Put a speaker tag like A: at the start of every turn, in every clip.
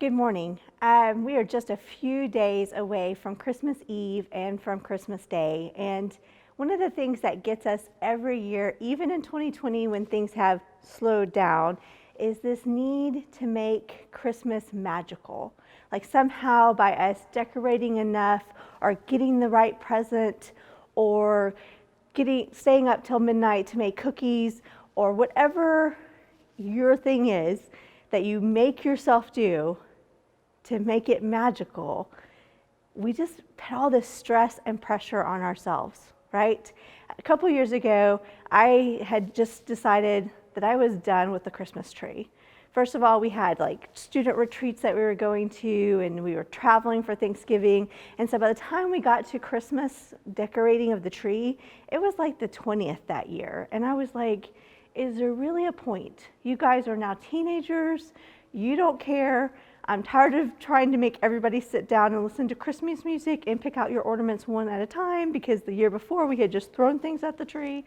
A: Good morning. We are just a few days away from Christmas Eve and from Christmas Day. And one of the things that gets us every year, even in 2020 when things have slowed down, is this need to make Christmas magical. Like somehow by us decorating enough or getting the right present or staying up till midnight to make cookies or whatever your thing is that you make yourself do to make it magical, we just put all this stress and pressure on ourselves, right? A couple years ago, I had just decided that I was done with the Christmas tree. First of all, we had like student retreats that we were going to, and we were traveling for Thanksgiving. And so by the time we got to Christmas decorating of the tree, it was like the 20th that year. And I was like, is there really a point? You guys are now teenagers, you don't care. I'm tired of trying to make everybody sit down and listen to Christmas music and pick out your ornaments one at a time because the year before we had just thrown things at the tree.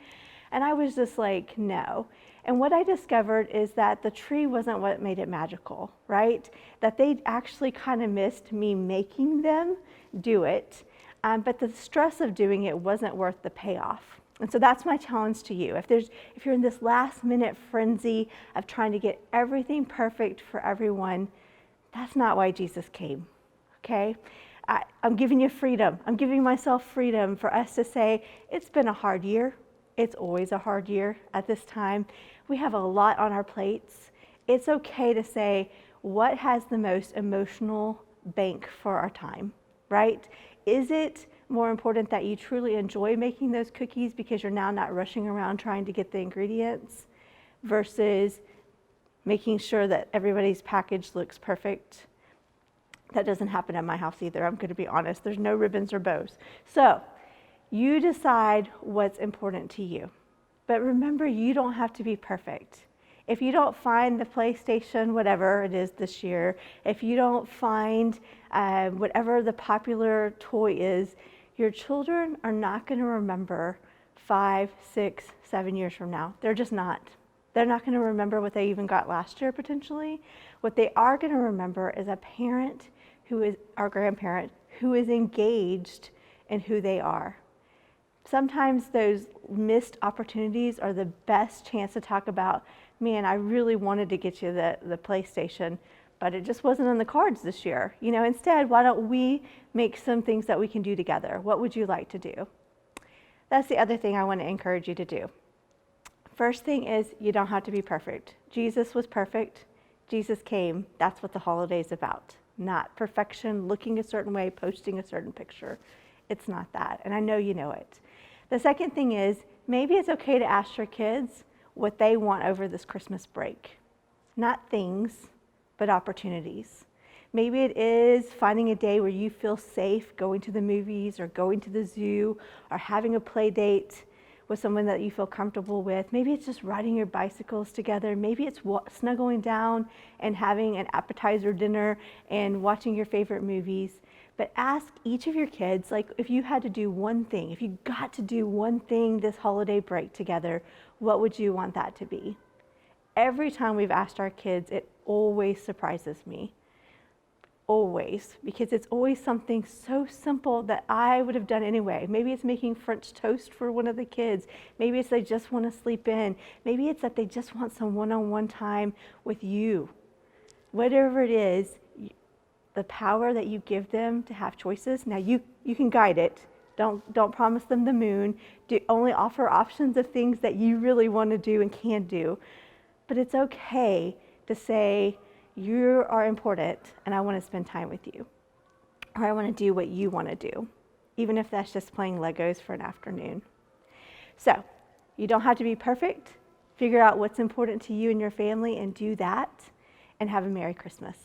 A: And I was just like, no. And what I discovered is that the tree wasn't what made it magical, right? That they actually kind of missed me making them do it. But the stress of doing it wasn't worth the payoff. And so that's my challenge to you. If you're in this last minute frenzy of trying to get everything perfect for everyone, that's not why Jesus came, okay? I'm giving you freedom. I'm giving myself freedom for us to say, it's been a hard year. It's always a hard year at this time. We have a lot on our plates. It's okay to say, what has the most emotional bank for our time, right? Is it more important that you truly enjoy making those cookies because you're now not rushing around trying to get the ingredients versus making sure that everybody's package looks perfect? That doesn't happen at my house either. I'm going to be honest. There's no ribbons or bows. So you decide what's important to you. But remember, you don't have to be perfect. If you don't find the PlayStation, whatever it is this year, if you don't find whatever the popular toy is, your children are not going to remember 5, 6, 7 years from now. They're just not. They're not going to remember what they even got last year, potentially. What they are going to remember is a parent who is our grandparent who is engaged in who they are. Sometimes those missed opportunities are the best chance to talk about, man, I really wanted to get you the PlayStation, but it just wasn't on the cards this year. Instead, why don't we make some things that we can do together? What would you like to do? That's the other thing I want to encourage you to do. First thing is, you don't have to be perfect. Jesus was perfect. Jesus came. That's what the holiday is about. Not perfection, looking a certain way, posting a certain picture. It's not that. And I know you know it. The second thing is, maybe it's okay to ask your kids what they want over this Christmas break. Not things, but opportunities. Maybe it is finding a day where you feel safe going to the movies or going to the zoo or having a play date with someone that you feel comfortable with. Maybe it's just riding your bicycles together. Maybe it's snuggling down and having an appetizer dinner and watching your favorite movies. But ask each of your kids, like if you had to do one thing, if you got to do one thing this holiday break together, what would you want that to be? Every time we've asked our kids, it always surprises me. Always, because it's always something so simple that I would have done anyway. Maybe it's making French toast for one of the kids. Maybe it's they just want to sleep in. Maybe it's that they just want some one-on-one time with you. Whatever it is, the power that you give them to have choices. Now you can guide it. Don't promise them the moon. Only offer options of things that you really want to do and can do. But it's okay to say, you are important and I want to spend time with you. Or I want to do what you want to do, even if that's just playing Legos for an afternoon. So you don't have to be perfect. Figure out what's important to you and your family and do that, and have a Merry Christmas.